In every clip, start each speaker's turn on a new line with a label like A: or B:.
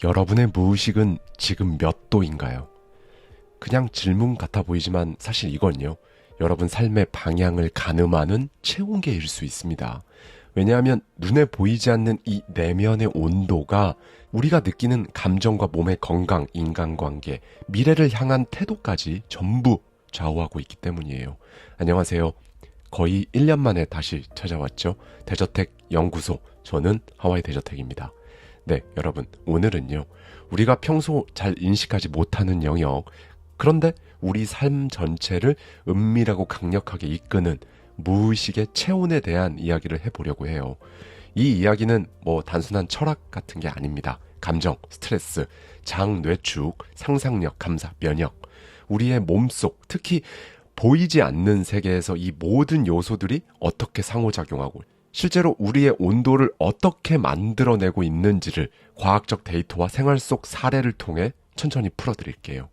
A: 여러분의 무의식은 지금 몇 도인가요? 그냥 질문 같아 보이지만 사실 이건요, 여러분 삶의 방향을 가늠하는 체온계일 수 있습니다. 왜냐하면 눈에 보이지 않는 이 내면의 온도가 우리가 느끼는 감정과 몸의 건강, 인간관계, 미래를 향한 태도까지 전부 좌우하고 있기 때문이에요. 안녕하세요. 거의 1년 만에 다시 찾아왔죠. 대저택 연구소, 저는 하와이 대저택입니다. 네, 여러분, 오늘은요, 우리가 평소 잘 인식하지 못하는 영역, 그런데 우리 삶 전체를 은밀하고 강력하게 이끄는 무의식의 체온에 대한 이야기를 해보려고 해요. 이 이야기는 단순한 철학 같은 게 아닙니다. 감정, 스트레스, 장, 뇌축, 상상력, 감사, 면역, 우리의 몸속, 특히 보이지 않는 세계에서 이 모든 요소들이 어떻게 상호작용하고 실제로 우리의 온도를 어떻게 만들어내고 있는지를 과학적 데이터와 생활 속 사례를 통해 천천히 풀어드릴게요.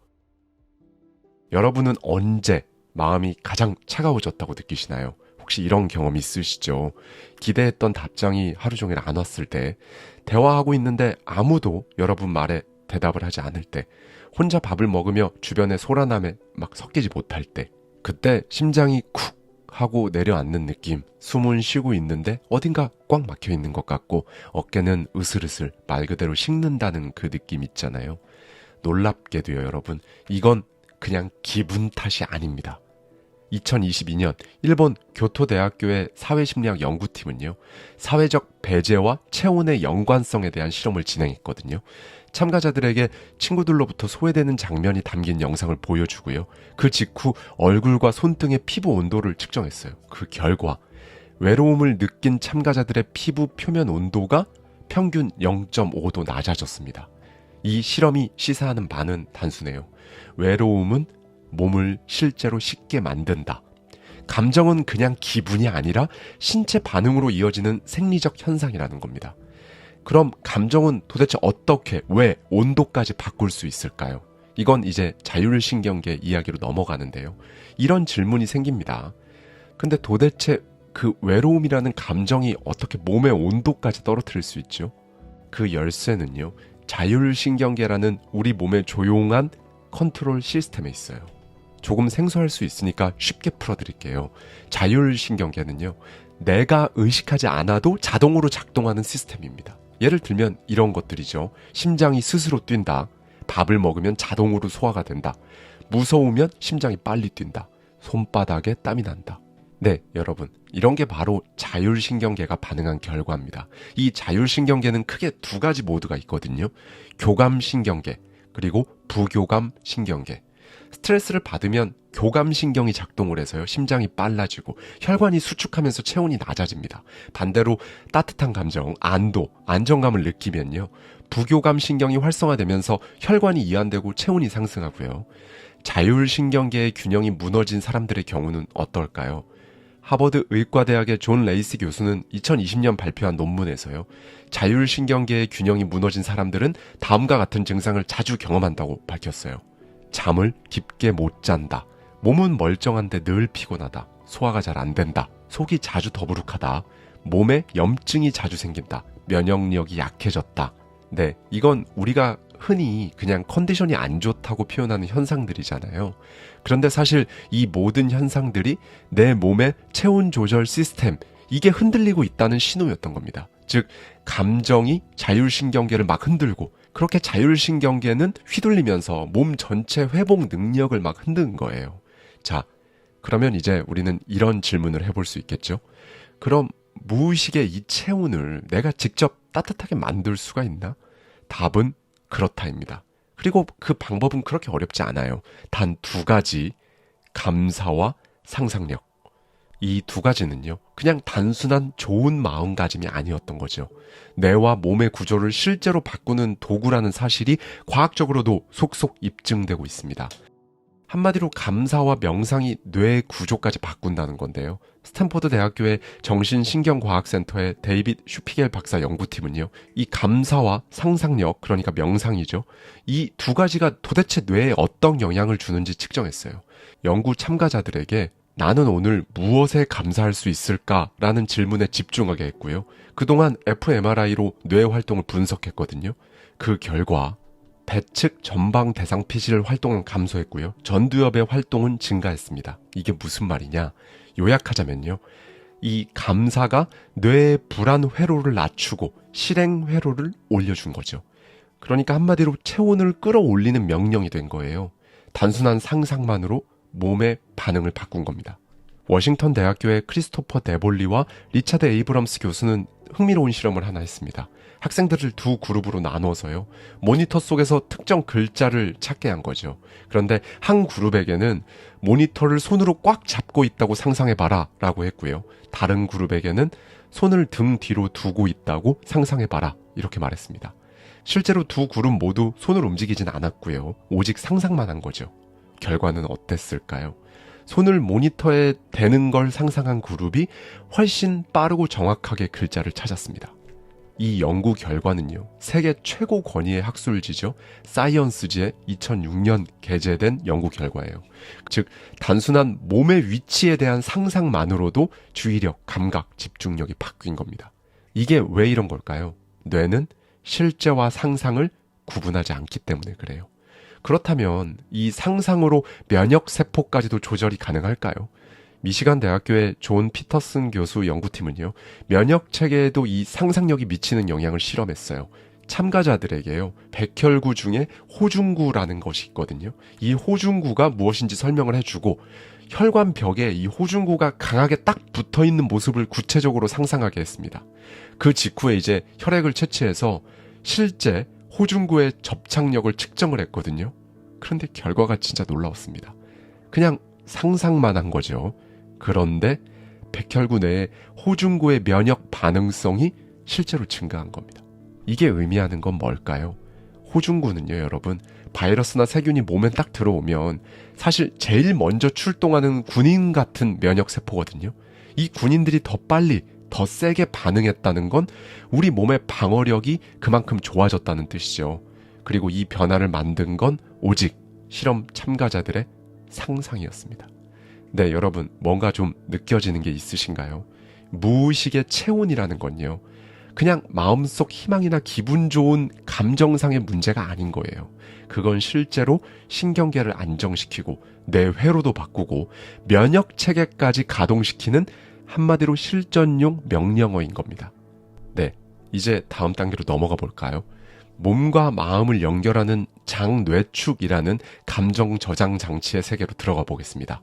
A: 여러분은 언제 마음이 가장 차가워졌다고 느끼시나요? 혹시 이런 경험 있으시죠? 기대했던 답장이 하루 종일 안 왔을 때, 대화하고 있는데 아무도 여러분 말에 대답을 하지 않을 때, 혼자 밥을 먹으며 주변의 소란함에 막 섞이지 못할 때, 그때 심장이 쿡 하고 내려앉는 느낌, 숨은 쉬고 있는데 어딘가 꽉 막혀 있는 것 같고 어깨는 으슬으슬 말 그대로 식는다는 그 느낌 있잖아요. 놀랍게도요, 여러분, 이건 그냥 기분 탓이 아닙니다. 2022년 일본 교토대학교의 사회심리학 연구팀은요, 사회적 배제와 체온의 연관성에 대한 실험을 진행했거든요. 참가자들에게 친구들로부터 소외되는 장면이 담긴 영상을 보여주고요. 그 직후 얼굴과 손등의 피부 온도를 측정했어요. 그 결과 외로움을 느낀 참가자들의 피부 표면 온도가 평균 0.5도 낮아졌습니다. 이 실험이 시사하는 바는 단순해요. 외로움은 몸을 실제로 식게 만든다. 감정은 그냥 기분이 아니라 신체 반응으로 이어지는 생리적 현상이라는 겁니다. 그럼 감정은 도대체 어떻게, 왜 온도까지 바꿀 수 있을까요? 이건 이제 자율신경계 이야기로 넘어가는데요. 이런 질문이 생깁니다. 근데 도대체 그 외로움이라는 감정이 어떻게 몸의 온도까지 떨어뜨릴 수 있죠? 그 열쇠는요, 자율신경계라는 우리 몸의 조용한 컨트롤 시스템에 있어요. 조금 생소할 수 있으니까 쉽게 풀어드릴게요. 자율신경계는요, 내가 의식하지 않아도 자동으로 작동하는 시스템입니다. 예를 들면 이런 것들이죠. 심장이 스스로 뛴다. 밥을 먹으면 자동으로 소화가 된다. 무서우면 심장이 빨리 뛴다. 손바닥에 땀이 난다. 네, 여러분, 이런 게 바로 자율신경계가 반응한 결과입니다. 이 자율신경계는 크게 두 가지 모드가 있거든요. 교감신경계, 그리고 부교감신경계. 스트레스를 받으면 교감신경이 작동을 해서요, 심장이 빨라지고 혈관이 수축하면서 체온이 낮아집니다. 반대로 따뜻한 감정, 안도, 안정감을 느끼면요, 부교감신경이 활성화되면서 혈관이 이완되고 체온이 상승하고요. 자율신경계의 균형이 무너진 사람들의 경우는 어떨까요? 하버드 의과대학의 존 레이시 교수는 2020년 발표한 논문에서요, 자율신경계의 균형이 무너진 사람들은 다음과 같은 증상을 자주 경험한다고 밝혔어요. 잠을 깊게 못 잔다. 몸은 멀쩡한데 늘 피곤하다. 소화가 잘 안 된다. 속이 자주 더부룩하다. 몸에 염증이 자주 생긴다. 면역력이 약해졌다. 네, 이건 우리가 흔히 그냥 컨디션이 안 좋다고 표현하는 현상들이잖아요. 그런데 사실 이 모든 현상들이 내 몸의 체온 조절 시스템, 이게 흔들리고 있다는 신호였던 겁니다. 즉, 감정이 자율신경계를 막 흔들고, 그렇게 자율신경계는 휘둘리면서 몸 전체 회복 능력을 막 흔드는 거예요. 자, 그러면 이제 우리는 이런 질문을 해볼 수 있겠죠? 그럼 무의식의 이 체온을 내가 직접 따뜻하게 만들 수가 있나? 답은 그렇다입니다. 그리고 그 방법은 그렇게 어렵지 않아요. 단 두 가지, 감사와 상상력. 이 두 가지는요, 그냥 단순한 좋은 마음가짐이 아니었던 거죠. 뇌와 몸의 구조를 실제로 바꾸는 도구라는 사실이 과학적으로도 속속 입증되고 있습니다. 한마디로 감사와 명상이 뇌의 구조까지 바꾼다는 건데요. 스탠포드 대학교의 정신신경과학센터의 데이빗 슈피겔 박사 연구팀은요, 이 감사와 상상력, 그러니까 명상이죠, 이 두 가지가 도대체 뇌에 어떤 영향을 주는지 측정했어요. 연구 참가자들에게 나는 오늘 무엇에 감사할 수 있을까라는 질문에 집중하게 했고요. 그동안 fMRI로 뇌 활동을 분석했거든요. 그 결과 배측 전방 대상 피질 활동은 감소했고요. 전두엽의 활동은 증가했습니다. 이게 무슨 말이냐? 요약하자면요. 이 감사가 뇌의 불안 회로를 낮추고 실행 회로를 올려준 거죠. 그러니까 한마디로 체온을 끌어올리는 명령이 된 거예요. 단순한 상상만으로 몸의 반응을 바꾼 겁니다. 워싱턴 대학교의 크리스토퍼 데볼리와 리차드 에이브럼스 교수는 흥미로운 실험을 하나 했습니다. 학생들을 두 그룹으로 나눠서요. 모니터 속에서 특정 글자를 찾게 한 거죠. 그런데 한 그룹에게는 모니터를 손으로 꽉 잡고 있다고 상상해봐라 라고 했고요. 다른 그룹에게는 손을 등 뒤로 두고 있다고 상상해봐라 이렇게 말했습니다. 실제로 두 그룹 모두 손을 움직이진 않았고요. 오직 상상만 한 거죠. 결과는 어땠을까요? 손을 모니터에 대는 걸 상상한 그룹이 훨씬 빠르고 정확하게 글자를 찾았습니다. 이 연구 결과는요, 세계 최고 권위의 학술지죠, 사이언스지에 2006년 게재된 연구 결과예요. 즉, 단순한 몸의 위치에 대한 상상만으로도 주의력, 감각, 집중력이 바뀐 겁니다. 이게 왜 이런 걸까요? 뇌는 실제와 상상을 구분하지 않기 때문에 그래요. 그렇다면 이 상상으로 면역세포까지도 조절이 가능할까요? 미시간 대학교의 존 피터슨 교수 연구팀은요, 면역체계에도 이 상상력이 미치는 영향을 실험했어요. 참가자들에게요, 백혈구 중에 호중구라는 것이 있거든요. 이 호중구가 무엇인지 설명을 해주고, 혈관벽에 이 호중구가 강하게 딱 붙어 있는 모습을 구체적으로 상상하게 했습니다. 그 직후에 이제 혈액을 채취해서 실제 호중구의 접착력을 측정을 했거든요. 그런데 결과가 진짜 놀라웠습니다. 그냥 상상만 한 거죠. 그런데 백혈구 내에 호중구의 면역 반응성이 실제로 증가한 겁니다. 이게 의미하는 건 뭘까요? 호중구는요, 여러분, 바이러스나 세균이 몸에 딱 들어오면 사실 제일 먼저 출동하는 군인 같은 면역세포거든요. 이 군인들이 더 빨리, 더 세게 반응했다는 건 우리 몸의 방어력이 그만큼 좋아졌다는 뜻이죠. 그리고 이 변화를 만든 건 오직 실험 참가자들의 상상이었습니다. 네, 여러분, 뭔가 좀 느껴지는 게 있으신가요? 무의식의 체온이라는 건요, 그냥 마음속 희망이나 기분 좋은 감정상의 문제가 아닌 거예요. 그건 실제로 신경계를 안정시키고 뇌 회로도 바꾸고 면역체계까지 가동시키는 한마디로 실전용 명령어인 겁니다. 네, 이제 다음 단계로 넘어가 볼까요? 몸과 마음을 연결하는 장뇌축이라는 감정 저장 장치의 세계로 들어가 보겠습니다.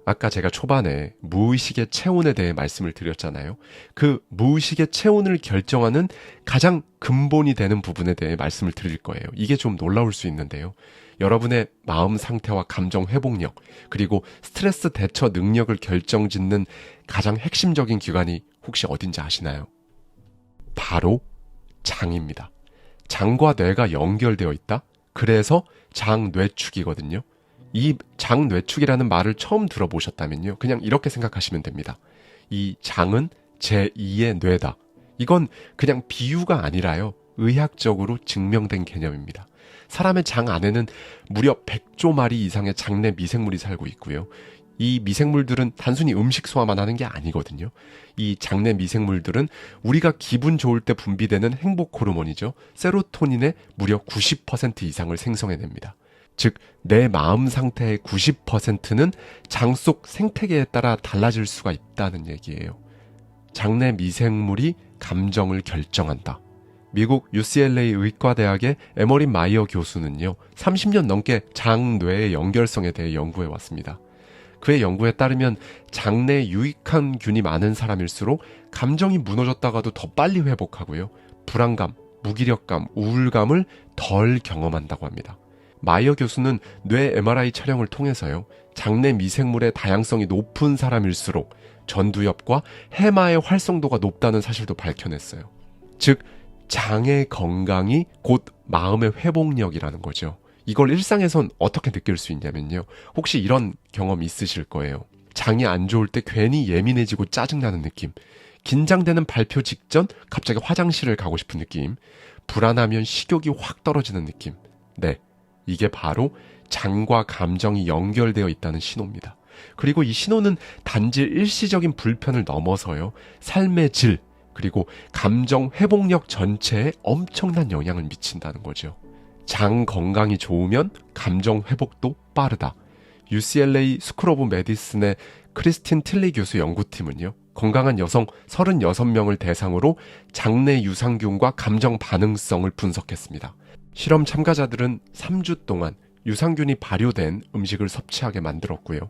A: 아까 제가 초반에 무의식의 체온에 대해 말씀을 드렸잖아요. 그 무의식의 체온을 결정하는 가장 근본이 되는 부분에 대해 말씀을 드릴 거예요. 이게 좀 놀라울 수 있는데요. 여러분의 마음 상태와 감정 회복력, 그리고 스트레스 대처 능력을 결정짓는 가장 핵심적인 기관이 혹시 어딘지 아시나요? 바로 장입니다. 장과 뇌가 연결되어 있다? 그래서 장뇌축이거든요. 이 장뇌축이라는 말을 처음 들어보셨다면요, 그냥 이렇게 생각하시면 됩니다. 이 장은 제2의 뇌다. 이건 그냥 비유가 아니라요, 의학적으로 증명된 개념입니다. 사람의 장 안에는 무려 100조 마리 이상의 장내 미생물이 살고 있고요. 이 미생물들은 단순히 음식 소화만 하는 게 아니거든요. 이 장내 미생물들은 우리가 기분 좋을 때 분비되는 행복 호르몬이죠, 세로토닌의 무려 90% 이상을 생성해냅니다. 즉, 내 마음 상태의 90%는 장 속 생태계에 따라 달라질 수가 있다는 얘기예요. 장내 미생물이 감정을 결정한다. 미국 UCLA 의과대학의 에머린 마이어 교수는요, 30년 넘게 장뇌의 연결성에 대해 연구해 왔습니다. 그의 연구에 따르면 장내에 유익한 균이 많은 사람일수록 감정이 무너졌다가도 더 빨리 회복하고요, 불안감, 무기력감, 우울감을 덜 경험한다고 합니다. 마이어 교수는 뇌 MRI 촬영을 통해서요, 장내 미생물의 다양성이 높은 사람일수록 전두엽과 해마의 활성도가 높다는 사실도 밝혀냈어요. 즉, 장의 건강이 곧 마음의 회복력이라는 거죠. 이걸 일상에선 어떻게 느낄 수 있냐면요, 혹시 이런 경험 있으실 거예요. 장이 안 좋을 때 괜히 예민해지고 짜증나는 느낌, 긴장되는 발표 직전 갑자기 화장실을 가고 싶은 느낌, 불안하면 식욕이 확 떨어지는 느낌. 네, 이게 바로 장과 감정이 연결되어 있다는 신호입니다. 그리고 이 신호는 단지 일시적인 불편을 넘어서요. 삶의 질, 그리고 감정 회복력 전체에 엄청난 영향을 미친다는 거죠. 장 건강이 좋으면 감정 회복도 빠르다. UCLA 스쿨 오브 메디슨의 크리스틴 틸리 교수 연구팀은요. 건강한 여성 36명을 대상으로 장내 유산균과 감정 반응성을 분석했습니다. 실험 참가자들은 3주 동안 유산균이 발효된 음식을 섭취하게 만들었고요.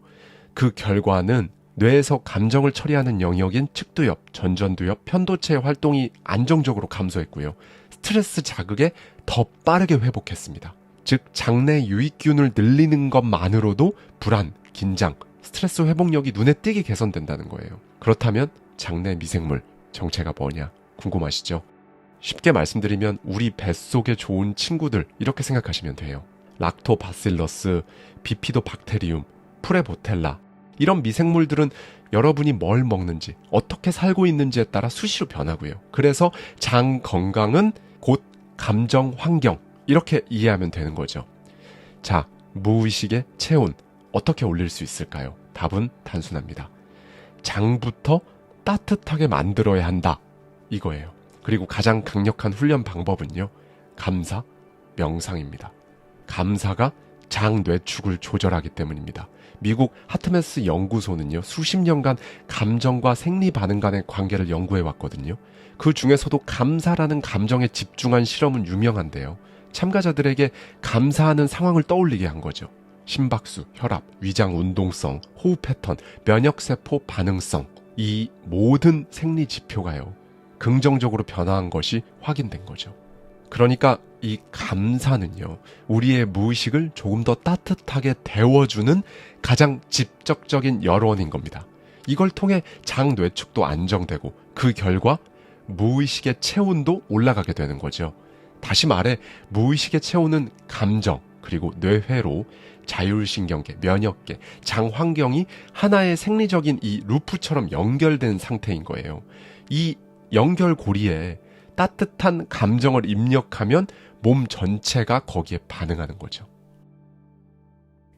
A: 그 결과는 뇌에서 감정을 처리하는 영역인 측두엽, 전전두엽, 편도체의 활동이 안정적으로 감소했고요. 스트레스 자극에 더 빠르게 회복했습니다. 즉 장내 유익균을 늘리는 것만으로도 불안, 긴장, 스트레스 회복력이 눈에 띄게 개선된다는 거예요. 그렇다면 장내 미생물 정체가 뭐냐 궁금하시죠? 쉽게 말씀드리면 우리 뱃속에 좋은 친구들 이렇게 생각하시면 돼요. 락토바실러스, 비피도박테리움, 프레보텔라 이런 미생물들은 여러분이 뭘 먹는지 어떻게 살고 있는지에 따라 수시로 변하고요. 그래서 장 건강은 곧 감정 환경 이렇게 이해하면 되는 거죠. 자, 무의식의 체온 어떻게 올릴 수 있을까요? 답은 단순합니다. 장부터 따뜻하게 만들어야 한다 이거예요. 그리고 가장 강력한 훈련 방법은요. 감사, 명상입니다. 감사가 장 뇌축을 조절하기 때문입니다. 미국 하트메스 연구소는요. 수십 년간 감정과 생리 반응 간의 관계를 연구해 왔거든요. 그 중에서도 감사라는 감정에 집중한 실험은 유명한데요. 참가자들에게 감사하는 상황을 떠올리게 한 거죠. 심박수, 혈압, 위장 운동성, 호흡 패턴, 면역세포 반응성 이 모든 생리 지표가요. 긍정적으로 변화한 것이 확인된 거죠. 그러니까 이 감사는요. 우리의 무의식을 조금 더 따뜻하게 데워주는 가장 직접적인 여론인 겁니다. 이걸 통해 장 뇌축도 안정되고 그 결과 무의식의 체온도 올라가게 되는 거죠. 다시 말해 무의식의 체온은 감정 그리고 뇌회로 자율신경계, 면역계, 장 환경이 하나의 생리적인 이 루프처럼 연결된 상태인 거예요. 이 연결고리에 따뜻한 감정을 입력하면 몸 전체가 거기에 반응하는 거죠.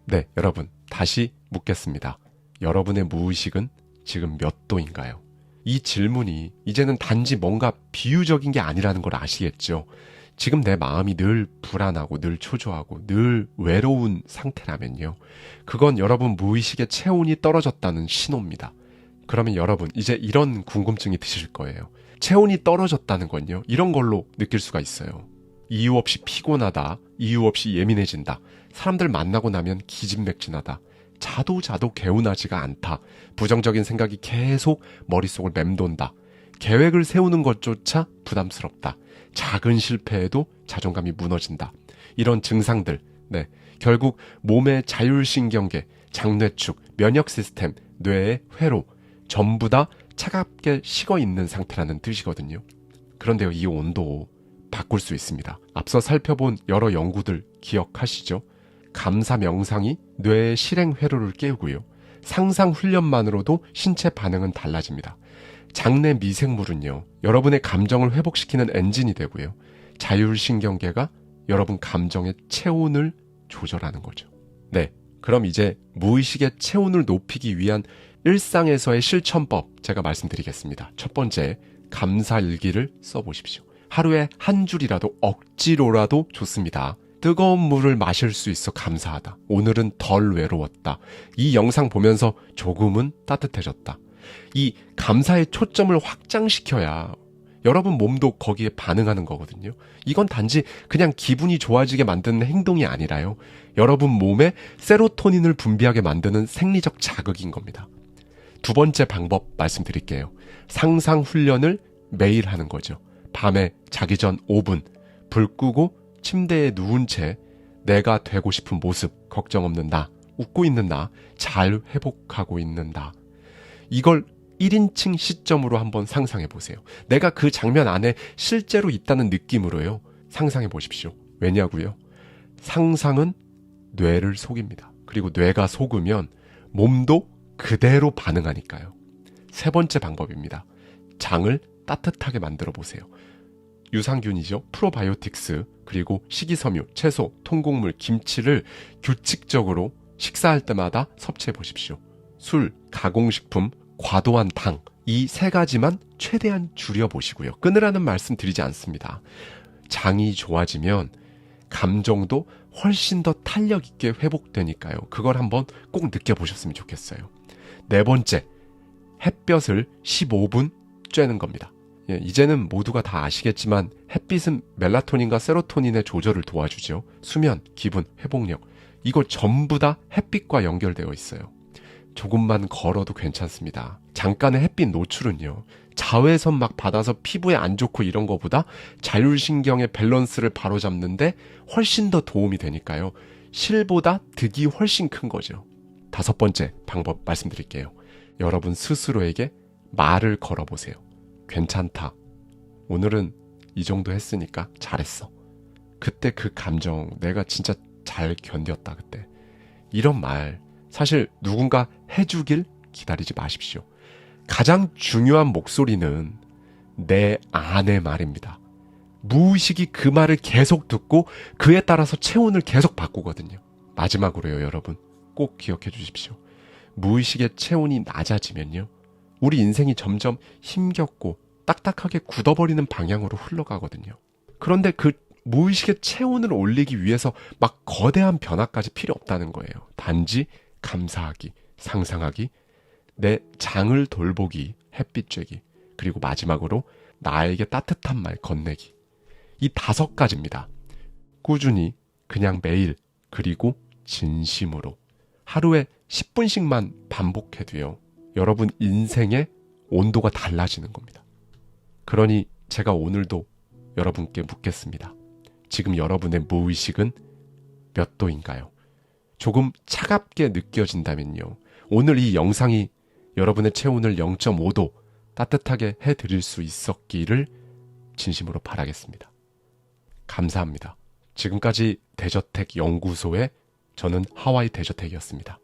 A: 네, 여러분 다시 묻겠습니다. 여러분의 무의식은 지금 몇 도인가요? 이 질문이 이제는 단지 뭔가 비유적인 게 아니라는 걸 아시겠죠? 지금 내 마음이 늘 불안하고 늘 초조하고 늘 외로운 상태라면요. 그건 여러분 무의식의 체온이 떨어졌다는 신호입니다. 그러면 여러분 이제 이런 궁금증이 드실 거예요. 체온이 떨어졌다는 건요. 이런 걸로 느낄 수가 있어요. 이유 없이 피곤하다. 이유 없이 예민해진다. 사람들 만나고 나면 기진맥진하다. 자도 개운하지가 않다. 부정적인 생각이 계속 머릿속을 맴돈다. 계획을 세우는 것조차 부담스럽다. 작은 실패에도 자존감이 무너진다. 이런 증상들, 네, 결국 몸의 자율신경계, 장뇌축, 면역 시스템, 뇌의 회로 전부 다 차갑게 식어 있는 상태라는 뜻이거든요. 그런데요, 이 온도 바꿀 수 있습니다. 앞서 살펴본 여러 연구들 기억하시죠? 감사 명상이 뇌의 실행 회로를 깨우고요. 상상 훈련만으로도 신체 반응은 달라집니다. 장내 미생물은요, 여러분의 감정을 회복시키는 엔진이 되고요. 자율신경계가 여러분 감정의 체온을 조절하는 거죠. 네, 그럼 이제 무의식의 체온을 높이기 위한 일상에서의 실천법 제가 말씀드리겠습니다. 첫 번째, 감사일기를 써보십시오. 하루에 한 줄이라도 억지로라도 좋습니다. 뜨거운 물을 마실 수 있어 감사하다. 오늘은 덜 외로웠다. 이 영상 보면서 조금은 따뜻해졌다. 이 감사의 초점을 확장시켜야 여러분 몸도 거기에 반응하는 거거든요. 이건 단지 그냥 기분이 좋아지게 만드는 행동이 아니라요. 여러분 몸에 세로토닌을 분비하게 만드는 생리적 자극인 겁니다. 두 번째 방법 말씀드릴게요. 상상 훈련을 매일 하는 거죠. 밤에 자기 전 5분 불 끄고 침대에 누운 채 내가 되고 싶은 모습, 걱정 없는 나, 웃고 있는 나, 잘 회복하고 있는 나. 이걸 1인칭 시점으로 한번 상상해 보세요. 내가 그 장면 안에 실제로 있다는 느낌으로요. 상상해 보십시오. 왜냐고요? 상상은 뇌를 속입니다. 그리고 뇌가 속으면 몸도 그대로 반응하니까요. 세 번째 방법입니다. 장을 따뜻하게 만들어 보세요. 유산균이죠. 프로바이오틱스, 그리고 식이섬유, 채소, 통곡물, 김치를 규칙적으로 식사할 때마다 섭취해 보십시오. 술, 가공식품, 과도한 당, 이 세 가지만 최대한 줄여보시고요. 끊으라는 말씀 드리지 않습니다. 장이 좋아지면 감정도 훨씬 더 탄력 있게 회복되니까요. 그걸 한번 꼭 느껴보셨으면 좋겠어요. 네 번째, 햇볕을 15분 쬐는 겁니다. 예, 이제는 모두가 다 아시겠지만 햇빛은 멜라토닌과 세로토닌의 조절을 도와주죠. 수면, 기분, 회복력, 이거 전부 다 햇빛과 연결되어 있어요. 조금만 걸어도 괜찮습니다. 잠깐의 햇빛 노출은요, 자외선 막 받아서 피부에 안 좋고 이런 거보다 자율신경의 밸런스를 바로잡는데 훨씬 더 도움이 되니까요. 실보다 득이 훨씬 큰 거죠. 다섯 번째 방법 말씀드릴게요. 여러분 스스로에게 말을 걸어보세요. 괜찮다. 오늘은 이 정도 했으니까 잘했어. 그때 그 감정 내가 진짜 잘 견뎠다 그때. 이런 말 사실 누군가 해주길 기다리지 마십시오. 가장 중요한 목소리는 내 안의 말입니다. 무의식이 그 말을 계속 듣고 그에 따라서 체온을 계속 바꾸거든요. 마지막으로요, 여러분. 꼭 기억해 주십시오. 무의식의 체온이 낮아지면요, 우리 인생이 점점 힘겹고 딱딱하게 굳어버리는 방향으로 흘러가거든요. 그런데 그 무의식의 체온을 올리기 위해서 막 거대한 변화까지 필요 없다는 거예요. 단지 감사하기, 상상하기, 내 장을 돌보기, 햇빛 쬐기, 그리고 마지막으로 나에게 따뜻한 말 건네기. 이 5가지입니다. 꾸준히 그냥 매일, 그리고 진심으로 하루에 10분씩만 반복해도요, 여러분 인생의 온도가 달라지는 겁니다. 그러니 제가 오늘도 여러분께 묻겠습니다. 지금 여러분의 무의식은 몇 도인가요? 조금 차갑게 느껴진다면요, 오늘 이 영상이 여러분의 체온을 0.5도 따뜻하게 해드릴 수 있었기를 진심으로 바라겠습니다. 감사합니다. 지금까지 대저택 연구소의 저는 하와이 대저택이었습니다.